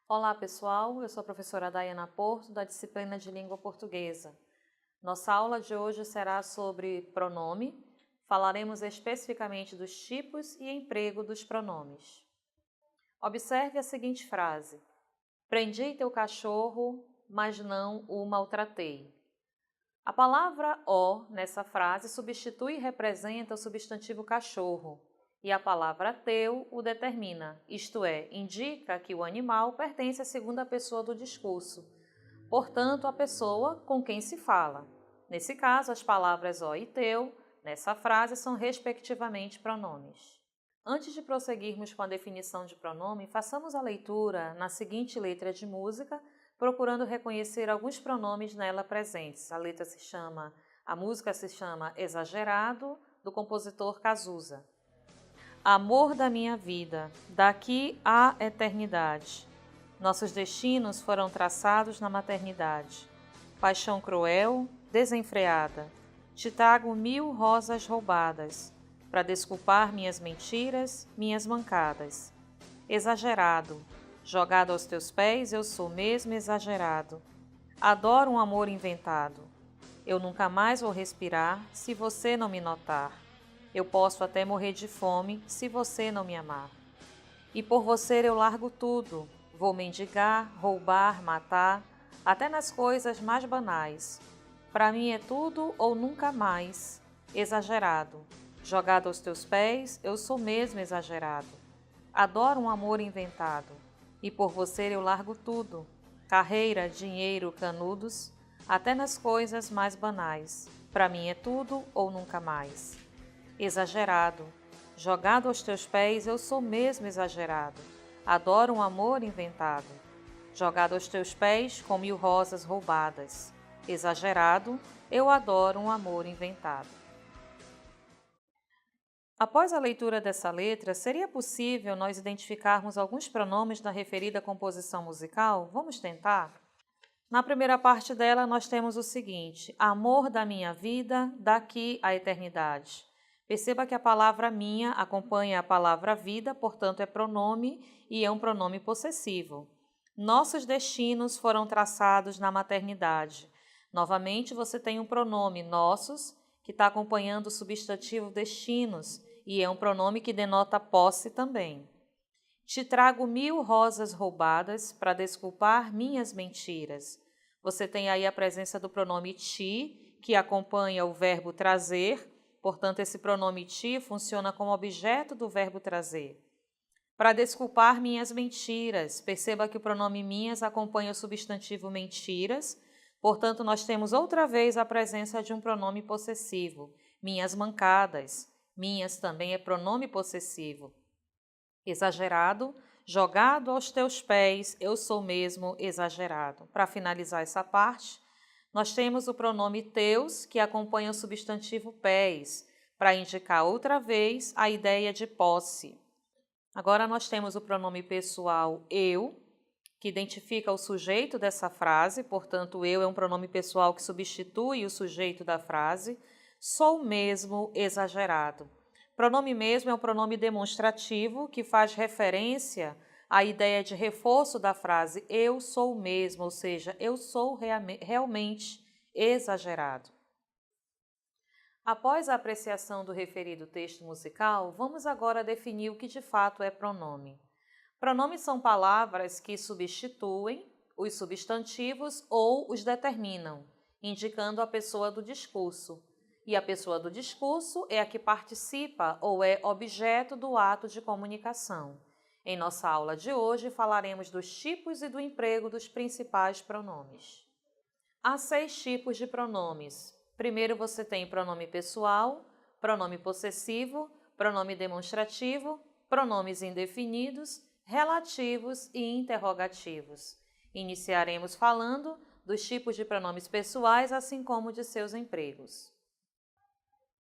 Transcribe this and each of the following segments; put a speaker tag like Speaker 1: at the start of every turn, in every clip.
Speaker 1: Olá pessoal, eu sou a professora Daiana Porto, da disciplina de Língua Portuguesa. Nossa aula de hoje será sobre pronome. Falaremos especificamente dos tipos e emprego dos pronomes. Observe a seguinte frase: prendi teu cachorro, mas não o maltratei. A palavra o nessa frase substitui e representa o substantivo cachorro, e a palavra teu o determina, isto é, indica que o animal pertence à segunda pessoa do discurso, portanto, a pessoa com quem se fala. Nesse caso, as palavras o e teu, nessa frase, são respectivamente pronomes. Antes de prosseguirmos com a definição de pronome, façamos a leitura na seguinte letra de música, procurando reconhecer alguns pronomes nela presentes. A música se chama Exagerado, do compositor Cazuza. Amor da minha vida, daqui à eternidade. Nossos destinos foram traçados na maternidade. Paixão cruel, desenfreada. Te trago 1000 rosas roubadas, para desculpar minhas mentiras, minhas mancadas. Exagerado. Jogado aos teus pés, eu sou mesmo exagerado. Adoro um amor inventado. Eu nunca mais vou respirar se você não me notar. Eu posso até morrer de fome se você não me amar. E por você eu largo tudo. Vou mendigar, roubar, matar, até nas coisas mais banais. Para mim é tudo ou nunca mais. Exagerado. Jogado aos teus pés, eu sou mesmo exagerado. Adoro um amor inventado. E por você eu largo tudo. Carreira, dinheiro, canudos, até nas coisas mais banais. Para mim é tudo ou nunca mais. Exagerado. Jogado aos teus pés, eu sou mesmo exagerado. Adoro um amor inventado. Jogado aos teus pés, com 1000 rosas roubadas. Exagerado, eu adoro um amor inventado. Após a leitura dessa letra, seria possível nós identificarmos alguns pronomes na referida composição musical? Vamos tentar? Na primeira parte dela, nós temos o seguinte: amor da minha vida, daqui à eternidade. Perceba que a palavra minha acompanha a palavra vida, portanto é pronome e é um pronome possessivo. Nossos destinos foram traçados na maternidade. Novamente, você tem um pronome nossos, que está acompanhando o substantivo destinos, e é um pronome que denota posse também. Te trago 1000 rosas roubadas para desculpar minhas mentiras. Você tem aí a presença do pronome ti, que acompanha o verbo trazer, portanto, esse pronome ti funciona como objeto do verbo trazer. Para desculpar minhas mentiras, perceba que o pronome minhas acompanha o substantivo mentiras, portanto, nós temos outra vez a presença de um pronome possessivo. Minhas mancadas. Minhas também é pronome possessivo. Exagerado, jogado aos teus pés, eu sou mesmo exagerado. Para finalizar essa parte, nós temos o pronome teus, que acompanha o substantivo pés, para indicar outra vez a ideia de posse. Agora nós temos o pronome pessoal eu, que identifica o sujeito dessa frase, portanto, eu é um pronome pessoal que substitui o sujeito da frase. Sou mesmo exagerado. Pronome mesmo é um pronome demonstrativo que faz referência à ideia de reforço da frase eu sou mesmo, ou seja, eu sou realmente exagerado. Após a apreciação do referido texto musical, vamos agora definir o que de fato é pronome. Pronomes são palavras que substituem os substantivos ou os determinam, indicando a pessoa do discurso. E a pessoa do discurso é a que participa ou é objeto do ato de comunicação. Em nossa aula de hoje, falaremos dos tipos e do emprego dos principais pronomes. Há 6 tipos de pronomes. Primeiro você tem pronome pessoal, pronome possessivo, pronome demonstrativo, pronomes indefinidos, relativos e interrogativos. Iniciaremos falando dos tipos de pronomes pessoais, assim como de seus empregos.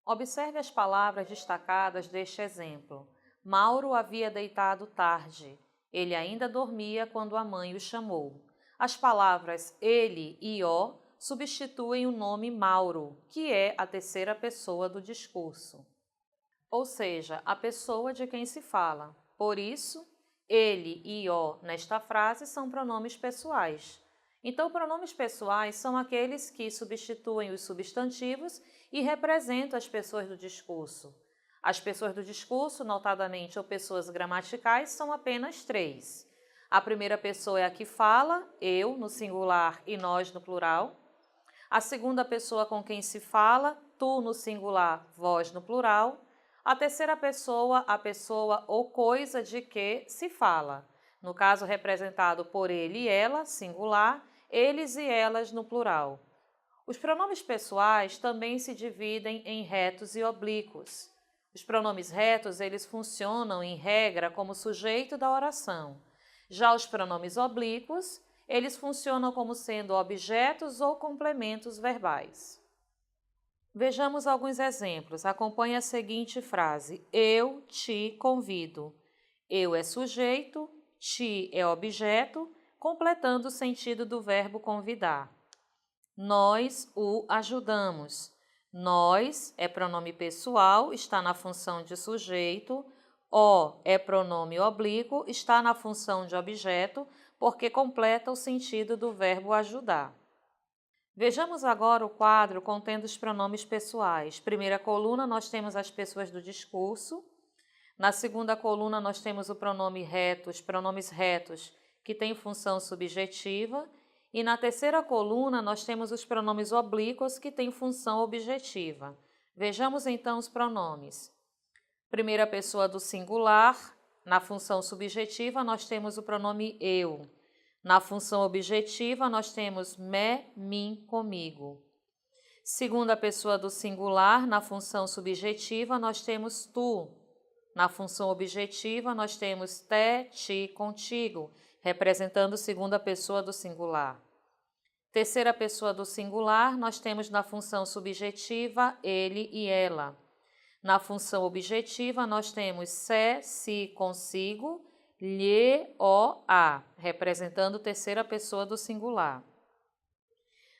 Speaker 1: Observe as palavras destacadas deste exemplo. Mauro havia deitado tarde. Ele ainda dormia quando a mãe o chamou. As palavras ele e o substituem o nome Mauro, que é a terceira pessoa do discurso, ou seja, a pessoa de quem se fala. Por isso, ele e o nesta frase são pronomes pessoais. Então, pronomes pessoais são aqueles que substituem os substantivos e representam as pessoas do discurso. As pessoas do discurso, notadamente, ou pessoas gramaticais, são apenas 3. A primeira pessoa é a que fala, eu no singular e nós no plural. A segunda pessoa com quem se fala, tu no singular, vós no plural. A terceira pessoa, a pessoa ou coisa de que se fala. No caso, representado por ele e ela, singular, eles e elas no plural. Os pronomes pessoais também se dividem em retos e oblíquos. Os pronomes retos, eles funcionam, em regra, como sujeito da oração. Já os pronomes oblíquos, eles funcionam como sendo objetos ou complementos verbais. Vejamos alguns exemplos. Acompanhe a seguinte frase. Eu te convido. Eu é sujeito, te é objeto, completando o sentido do verbo convidar. Nós o ajudamos. Nós é pronome pessoal, está na função de sujeito. O é pronome oblíquo, está na função de objeto, porque completa o sentido do verbo ajudar. Vejamos agora o quadro contendo os pronomes pessoais. Primeira coluna, nós temos as pessoas do discurso. Na segunda coluna, nós temos o pronome reto, os pronomes retos, que têm função subjetiva. E na terceira coluna, nós temos os pronomes oblíquos, que têm função objetiva. Vejamos então os pronomes. Primeira pessoa do singular, na função subjetiva, nós temos o pronome eu. Na função objetiva, nós temos me, mim, comigo. Segunda pessoa do singular, na função subjetiva, nós temos tu. Na função objetiva, nós temos te, ti, contigo, representando segunda pessoa do singular. Terceira pessoa do singular, nós temos na função subjetiva ele e ela. Na função objetiva, nós temos se, si, consigo, lhe, o, a, representando terceira pessoa do singular.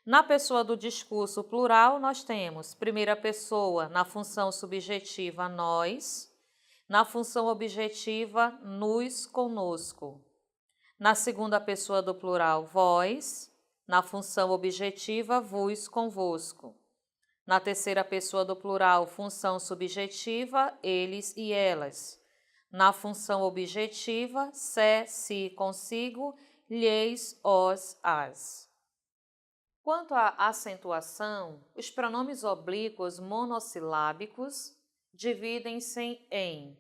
Speaker 1: Na pessoa do discurso plural, nós temos primeira pessoa na função subjetiva nós, na função objetiva nos, conosco. Na segunda pessoa do plural vós, na função objetiva vos, convosco. Na terceira pessoa do plural, função subjetiva eles e elas. Na função objetiva, se, si, consigo, lhes, os, as. Quanto à acentuação, os pronomes oblíquos monossilábicos dividem-se em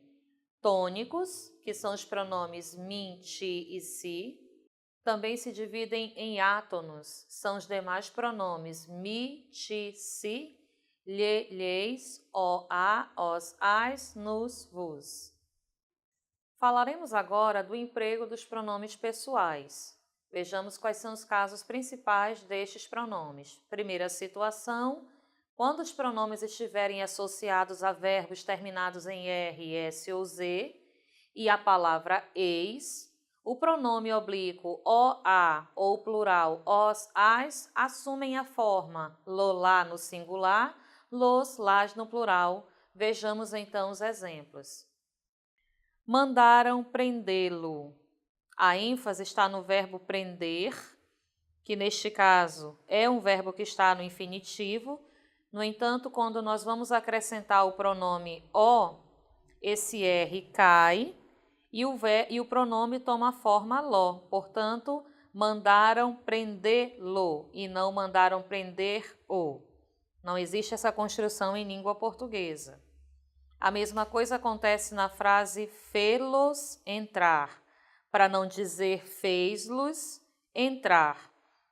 Speaker 1: tônicos, que são os pronomes mim, ti e si. Também se dividem em átonos, são os demais pronomes mi, ti, si, lhe, lhes, o, a, os, as, nos, vos. Falaremos agora do emprego dos pronomes pessoais. Vejamos quais são os casos principais destes pronomes. Primeira situação, quando os pronomes estiverem associados a verbos terminados em R, S ou Z e a palavra eis, o pronome oblíquo o, a ou plural os, as assumem a forma lo, lá no singular, los, las no plural. Vejamos então os exemplos. Mandaram prendê-lo. A ênfase está no verbo prender, que neste caso é um verbo que está no infinitivo. No entanto, quando nós vamos acrescentar o pronome o, esse R cai e o pronome toma a forma lo. Portanto, mandaram prendê-lo e não mandaram prender-o. Não existe essa construção em língua portuguesa. A mesma coisa acontece na frase fê-los entrar, para não dizer fez-los entrar.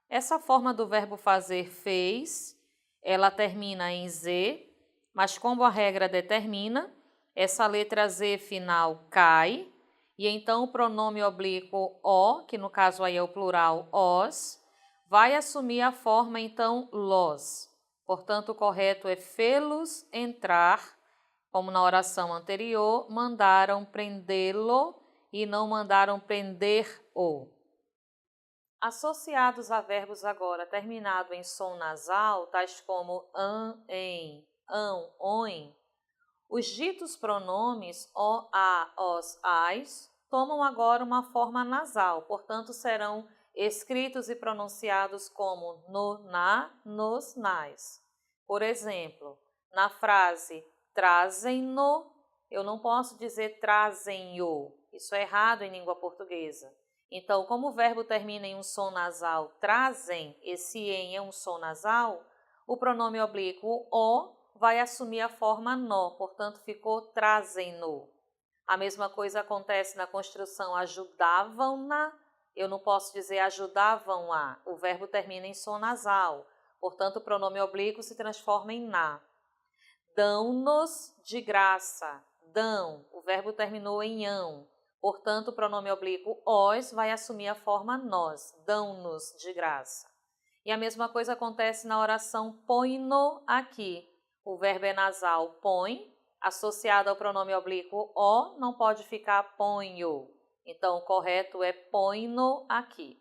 Speaker 1: Essa forma do verbo fazer fez, ela termina em Z, mas como a regra determina, essa letra Z final cai, e então o pronome oblíquo o, que no caso aí é o plural os, vai assumir a forma então los. Portanto, o correto é fê-los entrar, como na oração anterior, mandaram prendê-lo e não mandaram prender-o. Associados a verbos agora terminados em som nasal, tais como an, em, ão, oem, os ditos pronomes o, a, os, as tomam agora uma forma nasal, portanto, serão escritos e pronunciados como no, na, nos, nas. Por exemplo, na frase trazem-no, eu não posso dizer trazem-o. Isso é errado em língua portuguesa. Então, como o verbo termina em um som nasal, trazem, esse em é um som nasal, o pronome oblíquo o vai assumir a forma nó, portanto, ficou trazem-no. A mesma coisa acontece na construção ajudavam-na, eu não posso dizer ajudavam-a, o verbo termina em som nasal, portanto, o pronome oblíquo se transforma em na. Dão-nos de graça, dão, o verbo terminou em ão, portanto, o pronome oblíquo os vai assumir a forma nós, dão-nos de graça. E a mesma coisa acontece na oração põe-no aqui. O verbo é nasal põe, associado ao pronome oblíquo o, não pode ficar ponho. Então, o correto é põe-no aqui.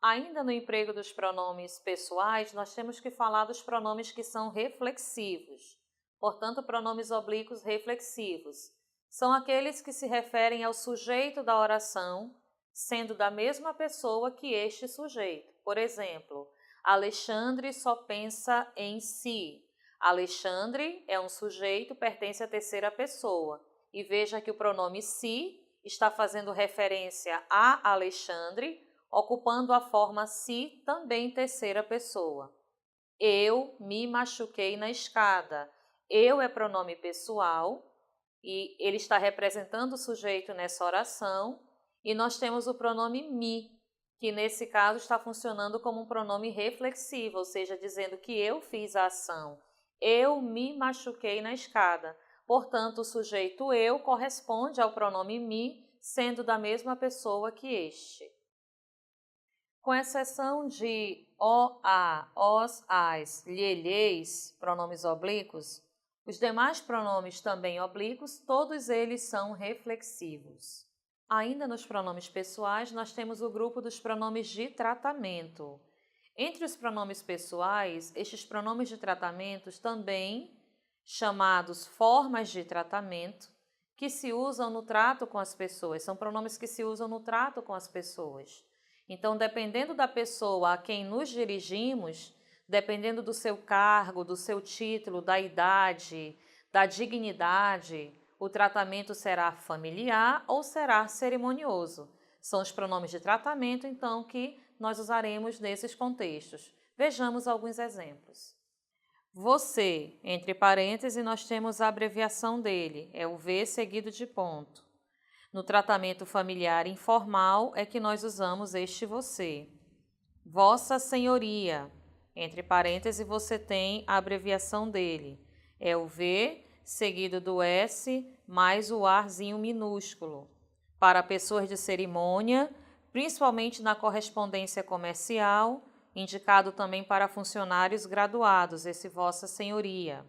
Speaker 1: Ainda no emprego dos pronomes pessoais, nós temos que falar dos pronomes que são reflexivos. Portanto, pronomes oblíquos reflexivos são aqueles que se referem ao sujeito da oração, sendo da mesma pessoa que este sujeito. Por exemplo, Alexandre só pensa em si. Alexandre é um sujeito, pertence à terceira pessoa. E veja que o pronome si está fazendo referência a Alexandre, ocupando a forma si também terceira pessoa. Eu me machuquei na escada. Eu é pronome pessoal e ele está representando o sujeito nessa oração. E nós temos o pronome me, que nesse caso está funcionando como um pronome reflexivo, ou seja, dizendo que eu fiz a ação. Eu me machuquei na escada. Portanto, o sujeito eu corresponde ao pronome me, sendo da mesma pessoa que este. Com exceção de o, a, os, as, lhes, pronomes oblíquos, os demais pronomes também oblíquos, todos eles são reflexivos. Ainda nos pronomes pessoais, nós temos o grupo dos pronomes de tratamento. Entre os pronomes pessoais, estes pronomes de tratamento também chamados formas de tratamento, que se usam no trato com as pessoas, são pronomes que se usam no trato com as pessoas. Então, dependendo da pessoa a quem nos dirigimos, dependendo do seu cargo, do seu título, da idade, da dignidade, o tratamento será familiar ou será cerimonioso. São os pronomes de tratamento, então, que nós usaremos nesses contextos. Vejamos alguns exemplos. Você, entre parênteses, nós temos a abreviação dele, é o V seguido de ponto. No tratamento familiar informal é que nós usamos este você. Vossa Senhoria, entre parênteses, você tem a abreviação dele, é o V seguido do S mais o Arzinho minúsculo. Para pessoas de cerimônia, principalmente na correspondência comercial, indicado também para funcionários graduados, esse Vossa Senhoria.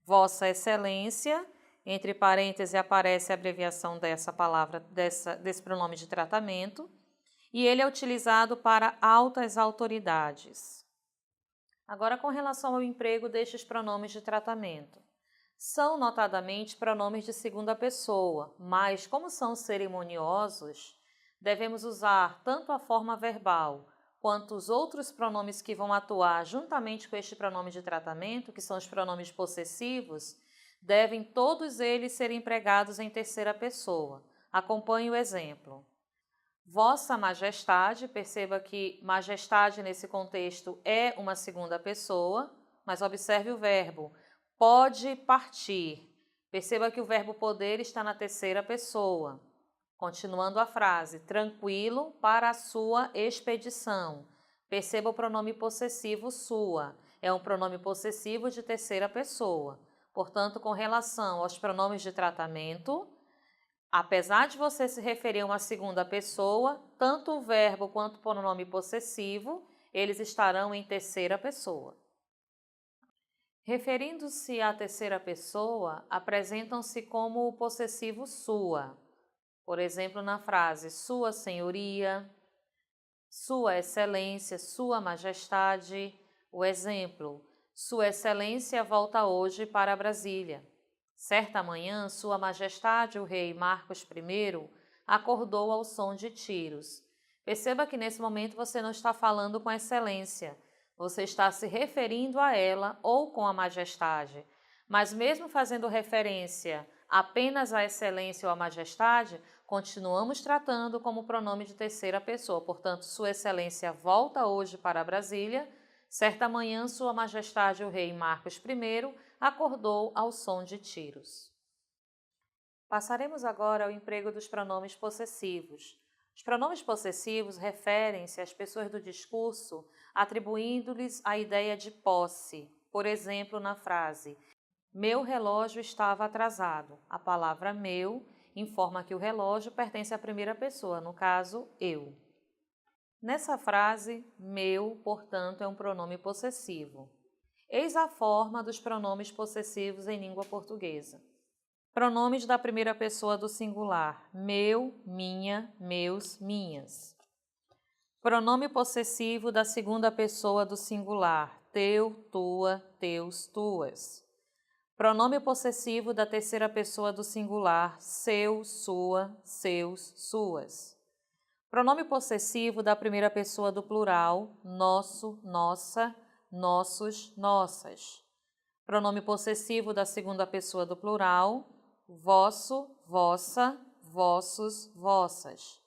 Speaker 1: Vossa Excelência, entre parênteses aparece a abreviação dessa palavra, desse pronome de tratamento, e ele é utilizado para altas autoridades. Agora, com relação ao emprego destes pronomes de tratamento. São notadamente pronomes de segunda pessoa, mas como são cerimoniosos, devemos usar tanto a forma verbal quanto os outros pronomes que vão atuar juntamente com este pronome de tratamento, que são os pronomes possessivos, devem todos eles ser empregados em terceira pessoa. Acompanhe o exemplo. Vossa Majestade, perceba que majestade nesse contexto é uma segunda pessoa, mas observe o verbo. Pode partir. Perceba que o verbo poder está na terceira pessoa. Continuando a frase, tranquilo para a sua expedição. Perceba o pronome possessivo sua. É um pronome possessivo de terceira pessoa. Portanto, com relação aos pronomes de tratamento, apesar de você se referir a uma segunda pessoa, tanto o verbo quanto o pronome possessivo, eles estarão em terceira pessoa. Referindo-se à terceira pessoa, apresentam-se como o possessivo sua. Por exemplo, na frase Sua Senhoria, Sua Excelência, Sua Majestade. O exemplo, Sua Excelência volta hoje para Brasília. Certa manhã, Sua Majestade, o rei Marcos I, acordou ao som de tiros. Perceba que nesse momento você não está falando com excelência, você está se referindo a ela ou com a majestade. Mas mesmo fazendo referência apenas à excelência ou à majestade, continuamos tratando como pronome de terceira pessoa. Portanto, Sua Excelência volta hoje para Brasília. Certa manhã, Sua Majestade o Rei Marcos I acordou ao som de tiros. Passaremos agora ao emprego dos pronomes possessivos. Os pronomes possessivos referem-se às pessoas do discurso, atribuindo-lhes a ideia de posse. Por exemplo, na frase: meu relógio estava atrasado. A palavra meu informa que o relógio pertence à primeira pessoa, no caso, eu. Nessa frase, meu, portanto, é um pronome possessivo. Eis a forma dos pronomes possessivos em língua portuguesa. Pronomes da primeira pessoa do singular: meu, minha, meus, minhas. Pronome possessivo da segunda pessoa do singular: teu, tua, teus, tuas. Pronome possessivo da terceira pessoa do singular: seu, sua, seus, suas. Pronome possessivo da primeira pessoa do plural: nosso, nossa, nossos, nossas. Pronome possessivo da segunda pessoa do plural: vosso, vossa, vossos, vossas.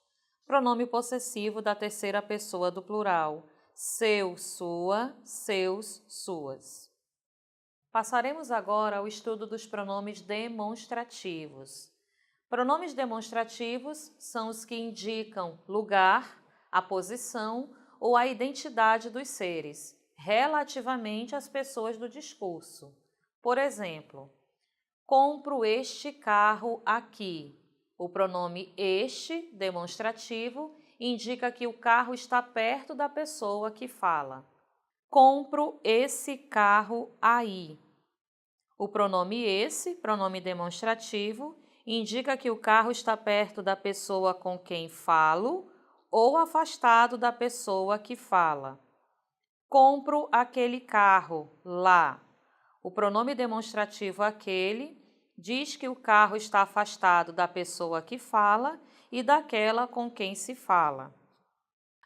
Speaker 1: Pronome possessivo da terceira pessoa do plural: seu, sua, seus, suas. Passaremos agora ao estudo dos pronomes demonstrativos. Pronomes demonstrativos são os que indicam lugar, a posição ou a identidade dos seres, relativamente às pessoas do discurso. Por exemplo, compro este carro aqui. O pronome este, demonstrativo, indica que o carro está perto da pessoa que fala. Compro esse carro aí. O pronome esse, pronome demonstrativo, indica que o carro está perto da pessoa com quem falo ou afastado da pessoa que fala. Compro aquele carro lá. O pronome demonstrativo aquele diz que o carro está afastado da pessoa que fala e daquela com quem se fala.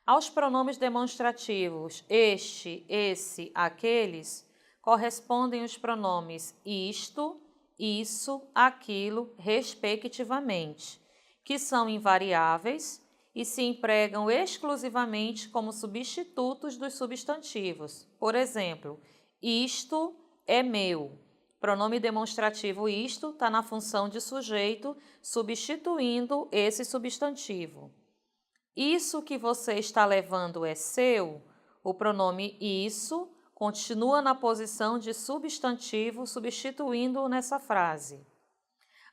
Speaker 1: Aos pronomes demonstrativos este, esse, aqueles, correspondem os pronomes isto, isso, aquilo, respectivamente, que são invariáveis e se empregam exclusivamente como substitutos dos substantivos. Por exemplo, isto é meu. Pronome demonstrativo isto está na função de sujeito, substituindo esse substantivo. Isso que você está levando é seu. O pronome isso continua na posição de substantivo, substituindo-o nessa frase.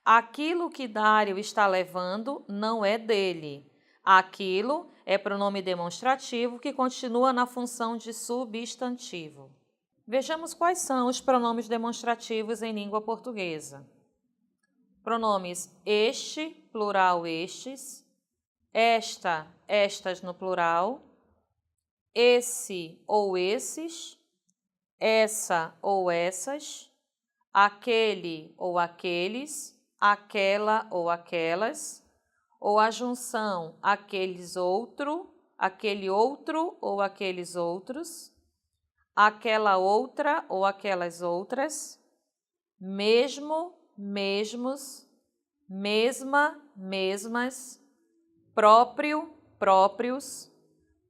Speaker 1: Aquilo que Dário está levando não é dele. Aquilo é pronome demonstrativo que continua na função de substantivo. Vejamos quais são os pronomes demonstrativos em língua portuguesa. Pronomes este, plural estes, esta, estas no plural, esse ou esses, essa ou essas, aquele ou aqueles, aquela ou aquelas, ou a junção aqueles outro, aquele outro ou aqueles outros, aquela outra ou aquelas outras, mesmo, mesmos, mesma, mesmas, próprio, próprios,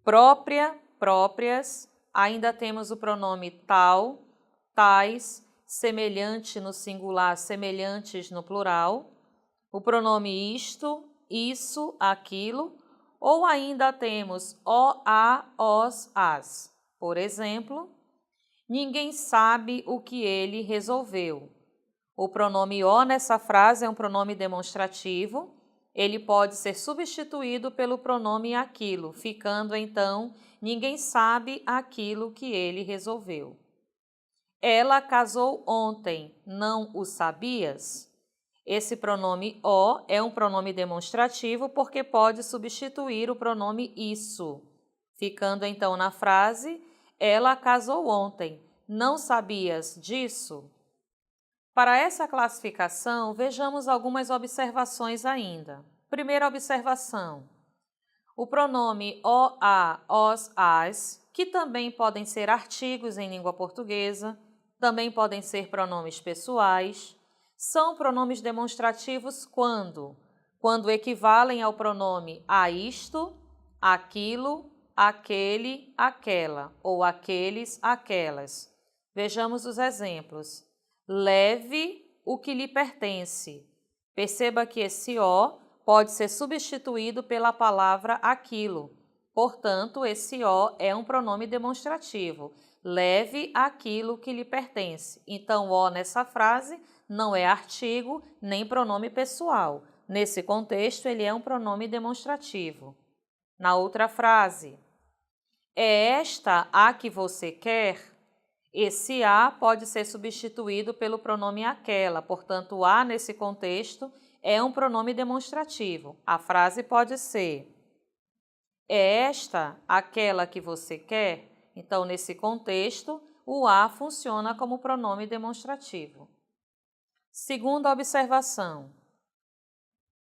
Speaker 1: própria, próprias. Ainda temos o pronome tal, tais, semelhante no singular, semelhantes no plural. O pronome isto, isso, aquilo. Ou ainda temos o, a, os, as. Por exemplo, ninguém sabe o que ele resolveu. O pronome o nessa frase é um pronome demonstrativo. Ele pode ser substituído pelo pronome aquilo, ficando então, ninguém sabe aquilo que ele resolveu. Ela casou ontem, não o sabias? Esse pronome o é um pronome demonstrativo porque pode substituir o pronome isso, ficando então na frase, ela casou ontem, não sabias disso? Para essa classificação, vejamos algumas observações ainda. Primeira observação. O pronome o, a, os, as, que também podem ser artigos em língua portuguesa, também podem ser pronomes pessoais, são pronomes demonstrativos quando equivalem ao pronome a isto, aquilo, aquele, aquela, ou aqueles, aquelas. Vejamos os exemplos. Leve o que lhe pertence. Perceba que esse o pode ser substituído pela palavra aquilo. Portanto, esse o é um pronome demonstrativo. Leve aquilo que lhe pertence. Então, o nessa frase não é artigo nem pronome pessoal. Nesse contexto, ele é um pronome demonstrativo. Na outra frase, é esta a que você quer? Esse a pode ser substituído pelo pronome aquela, portanto, o a nesse contexto é um pronome demonstrativo. A frase pode ser: é esta aquela que você quer? Então, nesse contexto, o a funciona como pronome demonstrativo. Segunda observação.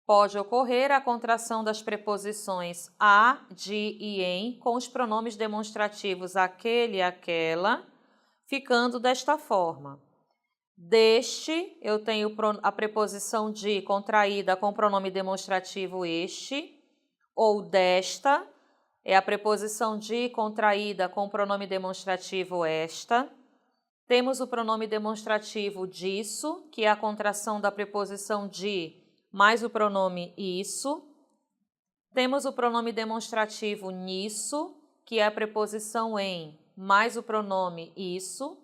Speaker 1: Pode ocorrer a contração das preposições a, de e em com os pronomes demonstrativos aquele e aquela, ficando desta forma. Deste, eu tenho a preposição de contraída com o pronome demonstrativo este, ou desta, é a preposição de contraída com o pronome demonstrativo esta. Temos o pronome demonstrativo disso, que é a contração da preposição de mais o pronome isso. Temos o pronome demonstrativo nisso, que é a preposição em mais o pronome isso.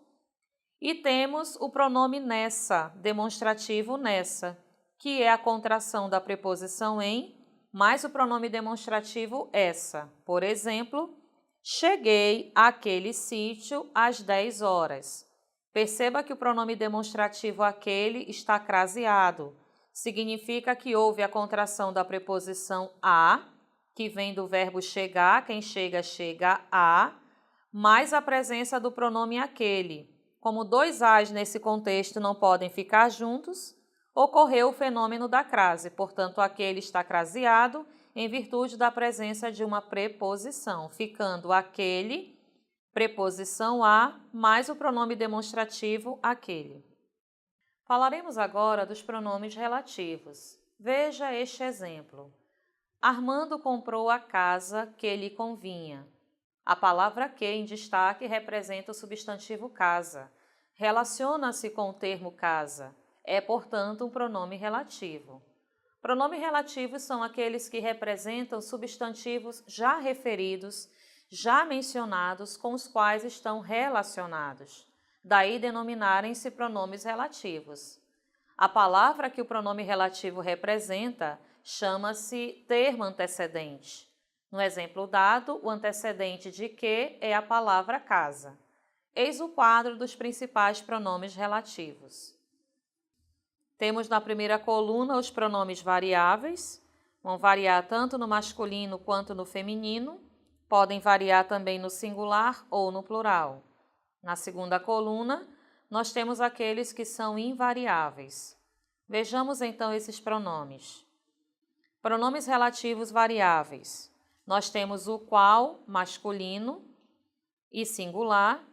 Speaker 1: E temos o pronome nessa, demonstrativo nessa, que é a contração da preposição em mais o pronome demonstrativo essa. Por exemplo, cheguei àquele sítio às 10 horas. Perceba que o pronome demonstrativo aquele está craseado. Significa que houve a contração da preposição a, que vem do verbo chegar, quem chega, chega a, mais a presença do pronome aquele. Como dois as nesse contexto não podem ficar juntos, ocorreu o fenômeno da crase, portanto, aquele está craseado em virtude da presença de uma preposição, ficando aquele, preposição a, mais o pronome demonstrativo aquele. Falaremos agora dos pronomes relativos. Veja este exemplo. Armando comprou a casa que lhe convinha. A palavra que em destaque representa o substantivo casa. Relaciona-se com o termo casa. É, portanto, um pronome relativo. Pronomes relativos são aqueles que representam substantivos já referidos, já mencionados, com os quais estão relacionados. Daí denominarem-se pronomes relativos. A palavra que o pronome relativo representa chama-se termo antecedente. No exemplo dado, o antecedente de que é a palavra casa. Eis o quadro dos principais pronomes relativos. Temos na primeira coluna os pronomes variáveis, vão variar tanto no masculino quanto no feminino, podem variar também no singular ou no plural. Na segunda coluna, nós temos aqueles que são invariáveis. Vejamos então esses pronomes. Pronomes relativos variáveis. Nós temos o qual masculino e singular,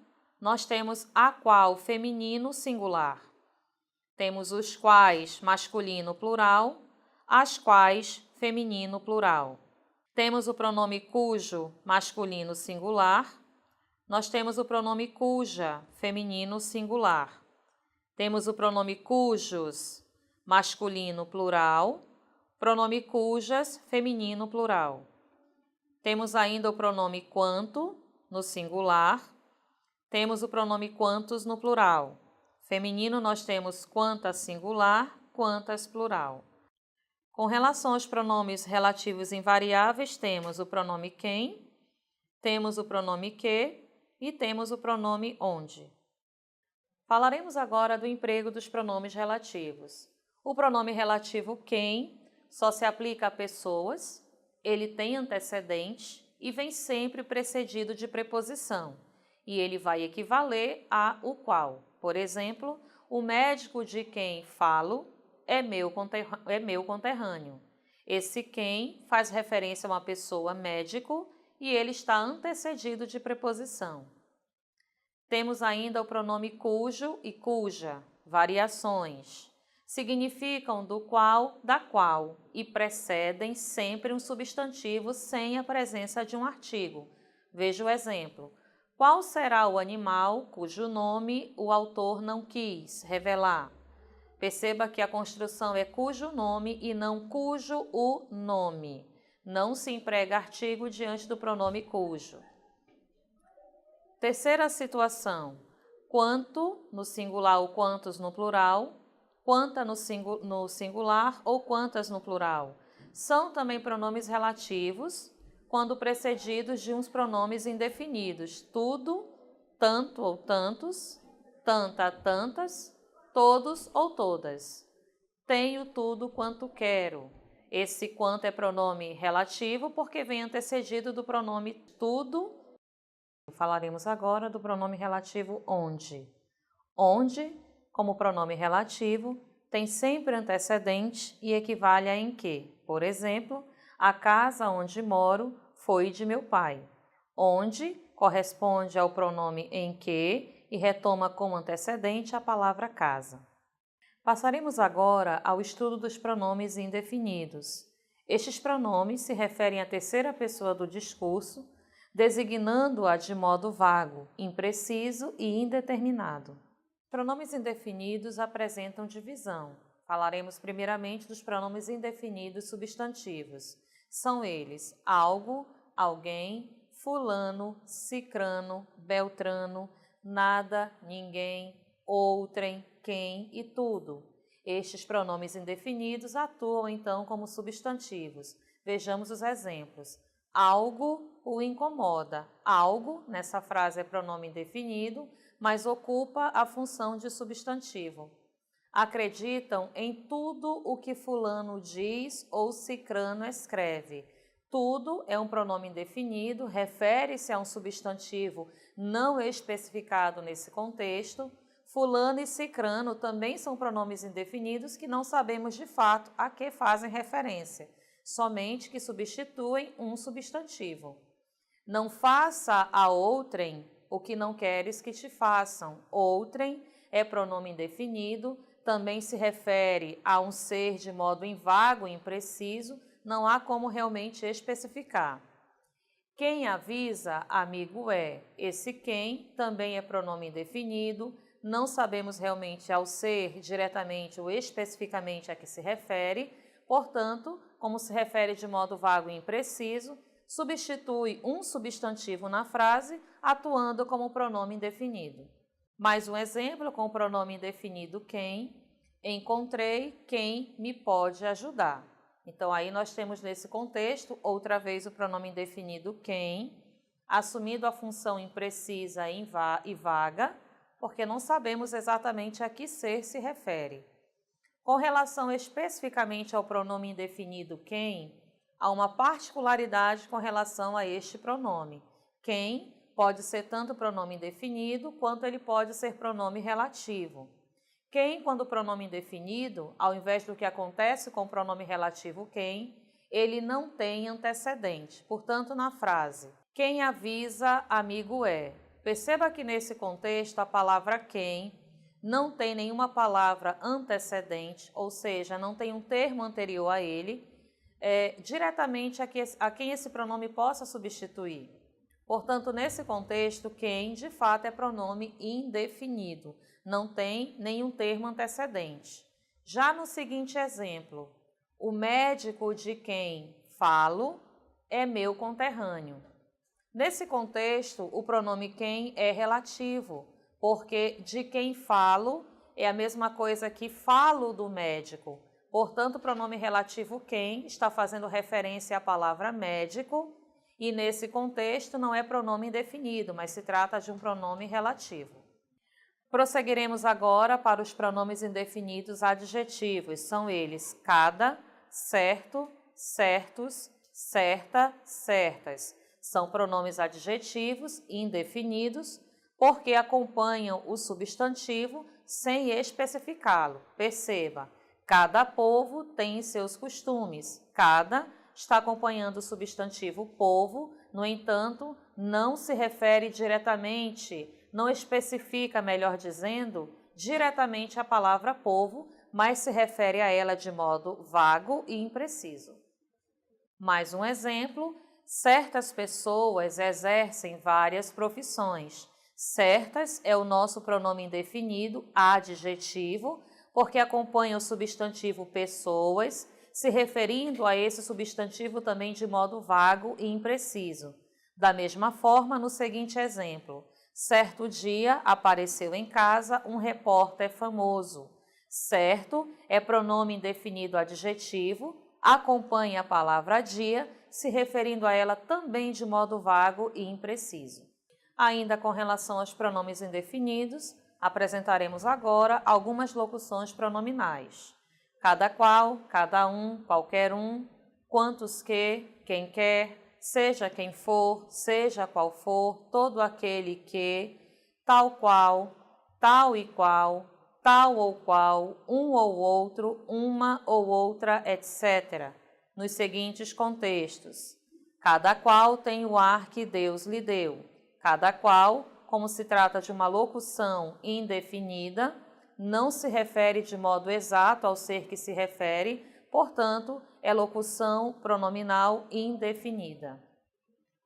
Speaker 1: nós temos a qual feminino singular. Temos os quais masculino plural, as quais feminino plural. Temos o pronome cujo masculino singular, nós temos o pronome cuja feminino singular. Temos o pronome cujos masculino plural, pronome cujas feminino plural. Temos ainda o pronome quanto no singular, temos o pronome quantos no plural. Feminino nós temos quantas singular, quantas plural. Com relação aos pronomes relativos invariáveis, temos o pronome quem, temos o pronome que e temos o pronome onde. Falaremos agora do emprego dos pronomes relativos. O pronome relativo quem só se aplica a pessoas, ele tem antecedente e vem sempre precedido de preposição, e ele vai equivaler a o qual. Por exemplo, o médico de quem falo é meu conterrâneo. Esse quem faz referência a uma pessoa médico e ele está antecedido de preposição. Temos ainda o pronome cujo e cuja, variações. Significam do qual, da qual e precedem sempre um substantivo sem a presença de um artigo. Veja o exemplo. Qual será o animal cujo nome o autor não quis revelar? Perceba que a construção é cujo nome e não cujo o nome. Não se emprega artigo diante do pronome cujo. Terceira situação. Quanto no singular ou quantos no plural, quanta no singular ou quantas no plural. São também pronomes relativos, quando precedidos de uns pronomes indefinidos. Tudo, tanto ou tantos, tanta, tantas, todos ou todas. Tenho tudo quanto quero. Esse quanto é pronome relativo porque vem antecedido do pronome tudo. Falaremos agora do pronome relativo onde. Onde, como pronome relativo, tem sempre antecedente e equivale a em que. Por exemplo, a casa onde moro foi de meu pai. Onde corresponde ao pronome em que e retoma como antecedente a palavra casa. Passaremos agora ao estudo dos pronomes indefinidos. Estes pronomes se referem à terceira pessoa do discurso, designando-a de modo vago, impreciso e indeterminado. Pronomes indefinidos apresentam divisão. Falaremos primeiramente dos pronomes indefinidos substantivos. São eles algo, alguém, fulano, cicrano, beltrano, nada, ninguém, outrem, quem e tudo. Estes pronomes indefinidos atuam então como substantivos. Vejamos os exemplos. Algo o incomoda. Algo, nessa frase, é pronome indefinido, mas ocupa a função de substantivo. Acreditam em tudo o que fulano diz ou cicrano escreve. Tudo é um pronome indefinido, refere-se a um substantivo não especificado nesse contexto. Fulano e cicrano também são pronomes indefinidos que não sabemos de fato a que fazem referência, somente que substituem um substantivo. Não faça a outrem o que não queres que te façam. Outrem é pronome indefinido, também se refere a um ser de modo invago e impreciso, não há como realmente especificar. Quem avisa, amigo é. Esse quem também é pronome indefinido, não sabemos realmente ao ser diretamente ou especificamente a que se refere, portanto, como se refere de modo vago e impreciso, substitui um substantivo na frase, atuando como pronome indefinido. Mais um exemplo com o pronome indefinido quem. Encontrei quem me pode ajudar. Então, aí nós temos nesse contexto, outra vez, o pronome indefinido quem, assumindo a função imprecisa e vaga, porque não sabemos exatamente a que ser se refere. Com relação especificamente ao pronome indefinido quem, há uma particularidade com relação a este pronome. Quem pode ser tanto pronome indefinido quanto ele pode ser pronome relativo. Quem, quando pronome indefinido, ao invés do que acontece com o pronome relativo quem, ele não tem antecedente. Portanto, na frase, quem avisa, amigo é. Perceba que nesse contexto a palavra quem não tem nenhuma palavra antecedente, ou seja, não tem um termo anterior a ele, diretamente a quem esse pronome possa substituir. Portanto, nesse contexto, quem, de fato, é pronome indefinido, não tem nenhum termo antecedente. Já no seguinte exemplo, o médico de quem falo é meu conterrâneo. Nesse contexto, o pronome quem é relativo, porque de quem falo é a mesma coisa que falo do médico. Portanto, o pronome relativo quem está fazendo referência à palavra médico e, nesse contexto, não é pronome indefinido, mas se trata de um pronome relativo. Prosseguiremos agora para os pronomes indefinidos adjetivos. São eles cada, certo, certos, certa, certas. São pronomes adjetivos indefinidos porque acompanham o substantivo sem especificá-lo. Perceba, Cada povo tem seus costumes. Cada está acompanhando o substantivo povo, no entanto, não se refere diretamente, não especifica, melhor dizendo, diretamente a palavra povo, mas se refere a ela de modo vago e impreciso. Mais um exemplo: certas pessoas exercem várias profissões. Certas é o nosso pronome indefinido, adjetivo, porque acompanha o substantivo pessoas, se referindo a esse substantivo também de modo vago e impreciso. Da mesma forma, no seguinte exemplo: certo dia apareceu em casa um repórter famoso. Certo é pronome indefinido adjetivo, acompanha a palavra dia, se referindo a ela também de modo vago e impreciso. Ainda com relação aos pronomes indefinidos, apresentaremos agora algumas locuções pronominais. Cada qual, cada um, qualquer um, quantos que, quem quer, seja quem for, seja qual for, todo aquele que, tal qual, tal e qual, tal ou qual, um ou outro, uma ou outra, etc., nos seguintes contextos. Cada qual tem o ar que Deus lhe deu. Cada qual, como se trata de uma locução indefinida, não se refere de modo exato ao ser que se refere, portanto, é locução pronominal indefinida.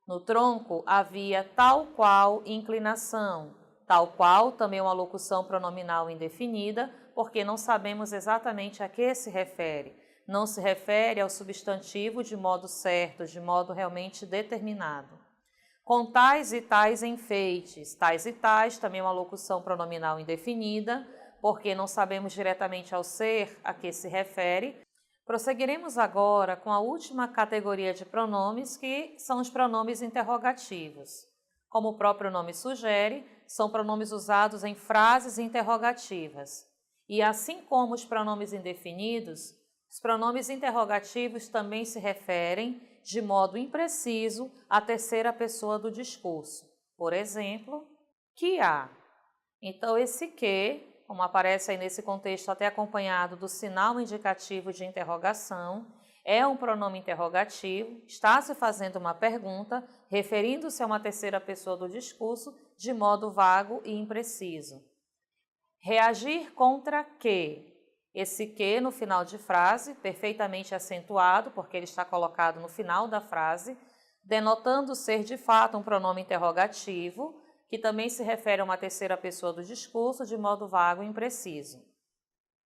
Speaker 1: No tronco havia tal qual inclinação. Tal qual também é uma locução pronominal indefinida, porque não sabemos exatamente a que se refere. Não se refere ao substantivo de modo certo, de modo realmente determinado. Com tais e tais enfeites. Tais e tais também é uma locução pronominal indefinida, porque não sabemos diretamente ao ser a que se refere. Prosseguiremos agora com a última categoria de pronomes, que são os pronomes interrogativos. Como o próprio nome sugere, são pronomes usados em frases interrogativas. E assim como os pronomes indefinidos, os pronomes interrogativos também se referem, de modo impreciso, à terceira pessoa do discurso. Por exemplo, que há. Então, esse que, como aparece aí nesse contexto até acompanhado do sinal indicativo de interrogação, é um pronome interrogativo, está se fazendo uma pergunta, referindo-se a uma terceira pessoa do discurso, de modo vago e impreciso. Reagir contra que? Esse que no final de frase, perfeitamente acentuado, porque ele está colocado no final da frase, denotando ser de fato um pronome interrogativo, que também se refere a uma terceira pessoa do discurso, de modo vago e impreciso.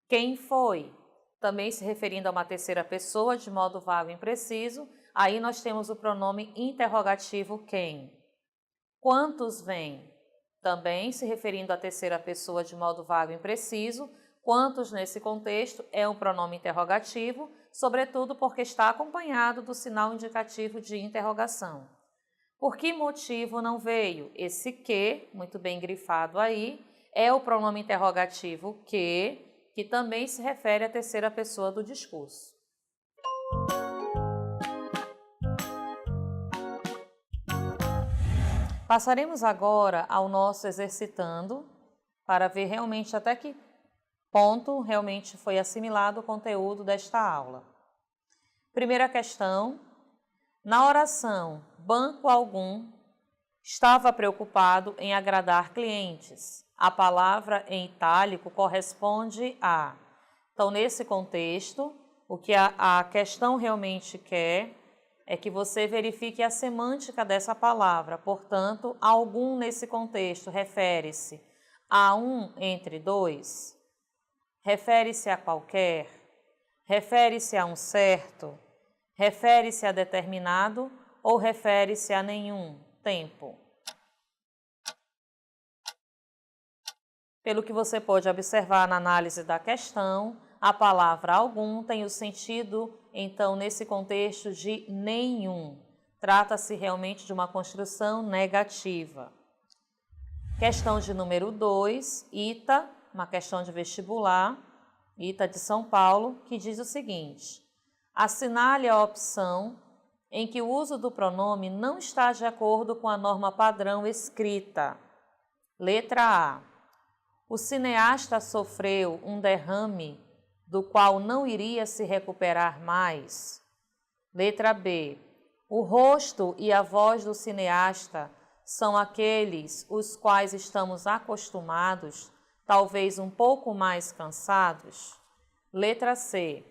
Speaker 1: Quem foi? Também se referindo a uma terceira pessoa, de modo vago e impreciso, aí nós temos o pronome interrogativo quem. Quantos vêm? Também se referindo à terceira pessoa, de modo vago e impreciso. Quantos, nesse contexto, é um pronome interrogativo, sobretudo porque está acompanhado do sinal indicativo de interrogação. Por que motivo não veio? Esse que, muito bem grifado aí, é o pronome interrogativo que também se refere à terceira pessoa do discurso. Passaremos agora ao nosso exercitando, para ver realmente até que ponto realmente foi assimilado o conteúdo desta aula. Primeira questão: na oração banco algum, estava preocupado em agradar clientes. A palavra em itálico corresponde a. Então, nesse contexto, o que a questão realmente quer é que você verifique a semântica dessa palavra. Portanto, algum nesse contexto refere-se a um entre dois, refere-se a qualquer, refere-se a um certo, refere-se a determinado ou refere-se a nenhum tempo. Pelo que você pode observar na análise da questão, a palavra algum tem o sentido, então, nesse contexto de nenhum. Trata-se realmente de uma construção negativa. Questão de número 2, ITA, uma questão de vestibular, ITA de São Paulo, que diz o seguinte: assinale a opção em que o uso do pronome não está de acordo com a norma padrão escrita. Letra A. O cineasta sofreu um derrame do qual não iria se recuperar mais? Letra B. O rosto e a voz do cineasta são aqueles os quais estamos acostumados, talvez um pouco mais cansados? Letra C.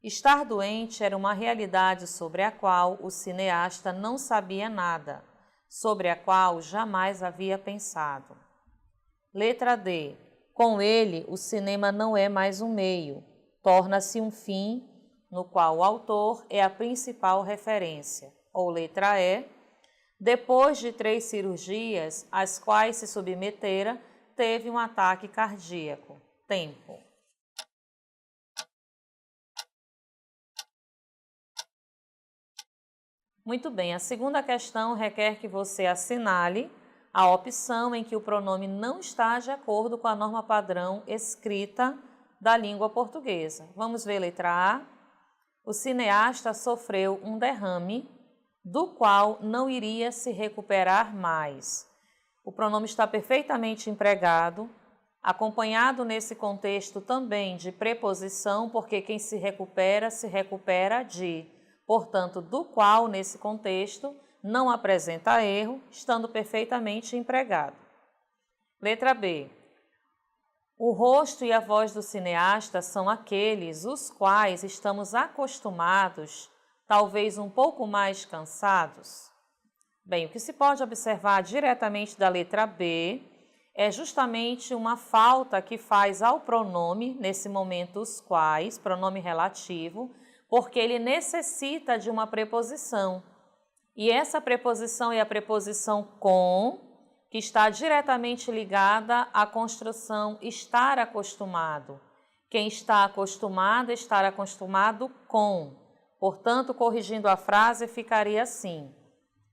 Speaker 1: Estar doente era uma realidade sobre a qual o cineasta não sabia nada, sobre a qual jamais havia pensado. Letra D. Com ele, o cinema não é mais um meio, torna-se um fim no qual o autor é a principal referência. Ou letra E. Depois de 3 cirurgias, às quais se submetera, teve um ataque cardíaco. Tempo. Muito bem, a segunda questão requer que você assinale a opção em que o pronome não está de acordo com a norma padrão escrita da língua portuguesa. Vamos ver letra A. O cineasta sofreu um derrame do qual não iria se recuperar mais. O pronome está perfeitamente empregado, acompanhado nesse contexto também de preposição, porque quem se recupera de. Portanto, do qual, nesse contexto, não apresenta erro, estando perfeitamente empregado. Letra B. O rosto e a voz do cineasta são aqueles os quais estamos acostumados, talvez um pouco mais cansados. Bem, o que se pode observar diretamente da letra B é justamente uma falta que faz ao pronome, nesse momento os quais, pronome relativo, porque ele necessita de uma preposição. E essa preposição é a preposição com, que está diretamente ligada à construção estar acostumado. Quem está acostumado, estar acostumado com. Portanto, corrigindo a frase, ficaria assim: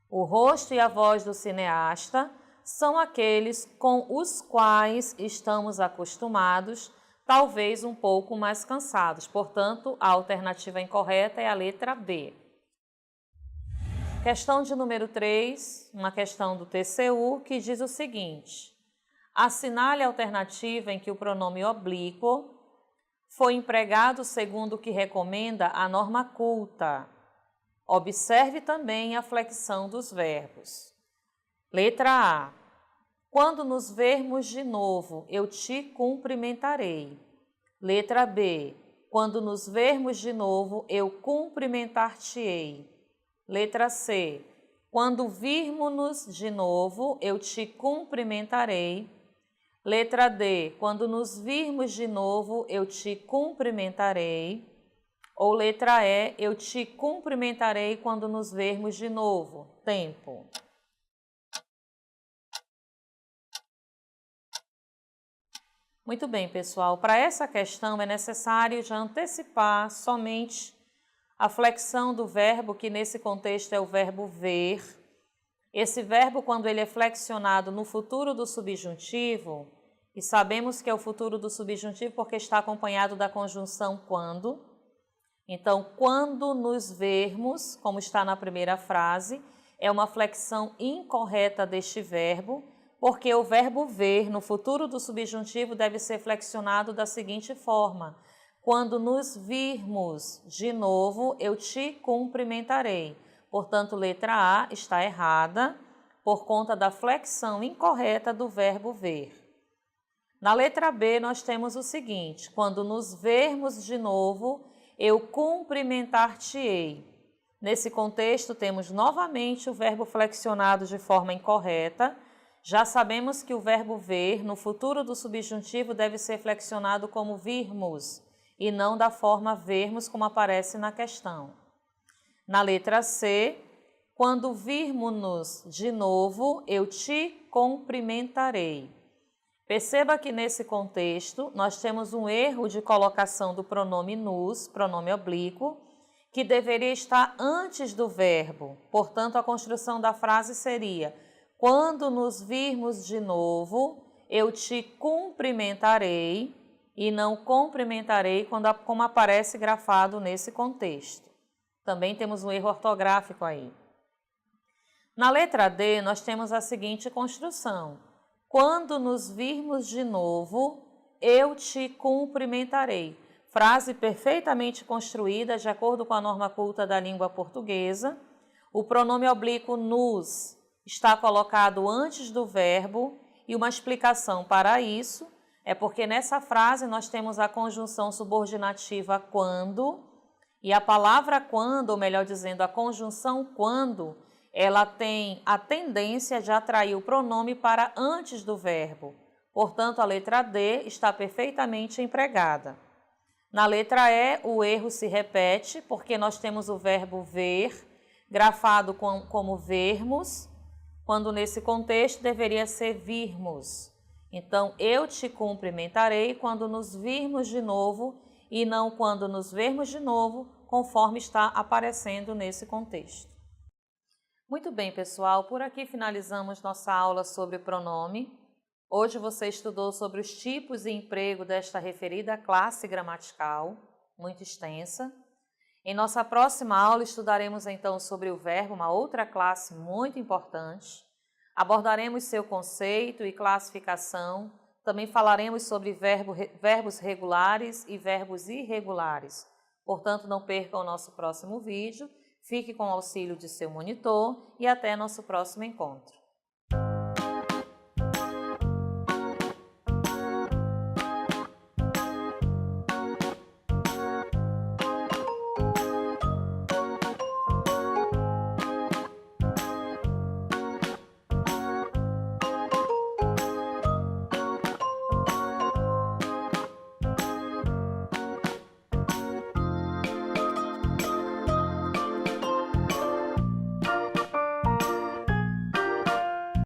Speaker 1: o rosto e a voz do cineasta são aqueles com os quais estamos acostumados, talvez um pouco mais cansados. Portanto, a alternativa incorreta é a letra B. Questão de número 3, uma questão do TCU, que diz o seguinte: assinale a alternativa em que o pronome oblíquo foi empregado segundo o que recomenda a norma culta. Observe também a flexão dos verbos. Letra A. Quando nos vermos de novo, eu te cumprimentarei. Letra B. Quando nos vermos de novo, eu cumprimentar-te-ei. Letra C. Quando virmos-nos de novo, eu te cumprimentarei. Letra D. Quando nos virmos de novo, eu te cumprimentarei. Ou letra E. Eu te cumprimentarei quando nos vermos de novo. Tempo. Muito bem, pessoal. Para essa questão é necessário já antecipar somente a flexão do verbo, que nesse contexto é o verbo ver. Esse verbo, quando ele é flexionado no futuro do subjuntivo, e sabemos que é o futuro do subjuntivo porque está acompanhado da conjunção quando. Então, quando nos vermos, como está na primeira frase, é uma flexão incorreta deste verbo, porque o verbo ver no futuro do subjuntivo deve ser flexionado da seguinte forma: quando nos virmos de novo, eu te cumprimentarei. Portanto, letra A está errada por conta da flexão incorreta do verbo ver. Na letra B, nós temos o seguinte: quando nos vermos de novo, eu cumprimentar-te-ei. Nesse contexto, temos novamente o verbo flexionado de forma incorreta. Já sabemos que o verbo ver, no futuro do subjuntivo, deve ser flexionado como virmos, e não da forma vermos, como aparece na questão. Na letra C, quando virmos-nos de novo, eu te cumprimentarei. Perceba que nesse contexto, nós temos um erro de colocação do pronome nos, pronome oblíquo, que deveria estar antes do verbo. Portanto, a construção da frase seria: quando nos virmos de novo, eu te cumprimentarei, e não cumprimentarei como aparece grafado nesse contexto. Também temos um erro ortográfico aí. Na letra D, nós temos a seguinte construção: quando nos virmos de novo, eu te cumprimentarei. Frase perfeitamente construída de acordo com a norma culta da língua portuguesa. O pronome oblíquo nos está colocado antes do verbo e uma explicação para isso é porque nessa frase nós temos a conjunção subordinativa quando e a palavra quando, ou melhor dizendo, a conjunção quando, ela tem a tendência de atrair o pronome para antes do verbo. Portanto, a letra D está perfeitamente empregada. Na letra E, o erro se repete, porque nós temos o verbo ver, grafado como vermos, quando nesse contexto deveria ser virmos. Então, eu te cumprimentarei quando nos virmos de novo e não quando nos vermos de novo, conforme está aparecendo nesse contexto. Muito bem, pessoal, por aqui finalizamos nossa aula sobre pronome. Hoje você estudou sobre os tipos e emprego desta referida classe gramatical, muito extensa. Em nossa próxima aula estudaremos então sobre o verbo, uma outra classe muito importante. Abordaremos seu conceito e classificação. Também falaremos sobre verbos regulares e verbos irregulares. Portanto, não perca o nosso próximo vídeo. Fique com o auxílio de seu monitor e até nosso próximo encontro.